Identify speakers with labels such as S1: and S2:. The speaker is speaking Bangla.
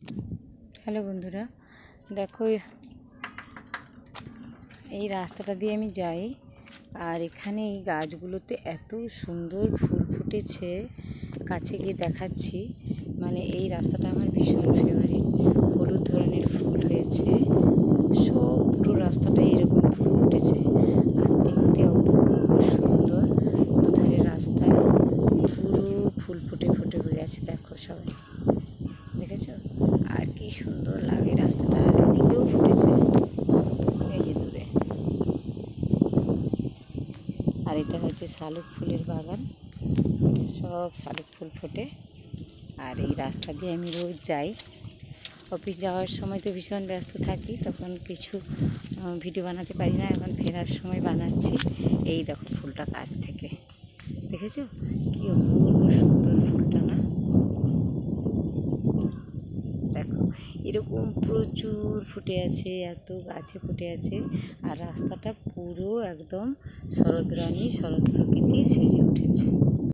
S1: হ্যালো বন্ধুরা, দেখো এই রাস্তাটা দিয়ে আমি যাই, আর এখানে এই গাছগুলোতে এত সুন্দর ফুল ফুটেছে। কাছে গিয়ে দেখাচ্ছি, মানে এই রাস্তাটা আমার ভীষণ ফেভারিট। হলুদ ধরনের ফুল হয়েছে, সব পুরো রাস্তাটা এরকম ফুল ফুটেছে, আর দেখতে অপূর্ব সুন্দর। দুধারে রাস্তায় পুরো ফুল ফুটে ফুটে হয়ে গেছে, দেখো সবাই দেখেছো? আর কি সুন্দর লাগে রাস্তাটা, এদিকেও ফুটেছে এই যে দূরে। আর এটা হচ্ছে শালুক ফুলের বাগান, সব শালুক ফুল ফোটে। আর এই রাস্তা দিয়ে আমি রোজ যাই। অফিস যাওয়ার সময় তো ভীষণ ব্যস্ত থাকি, তখন কিছু ভিডিও বানাতে পারি না। এখন ফেরার সময় বানাচ্ছি। এই দেখো ফুলটা কাছ থেকে দেখেছো, কি অপূর্ব সুন্দর ফুলটা না? দেখো এরকম প্রচুর ফুটে আছে, এত গাছে ফুটে আছে। আর রাস্তাটা পুরো একদম শরৎ রানী, শরৎ প্রকৃতি সেজে উঠেছে।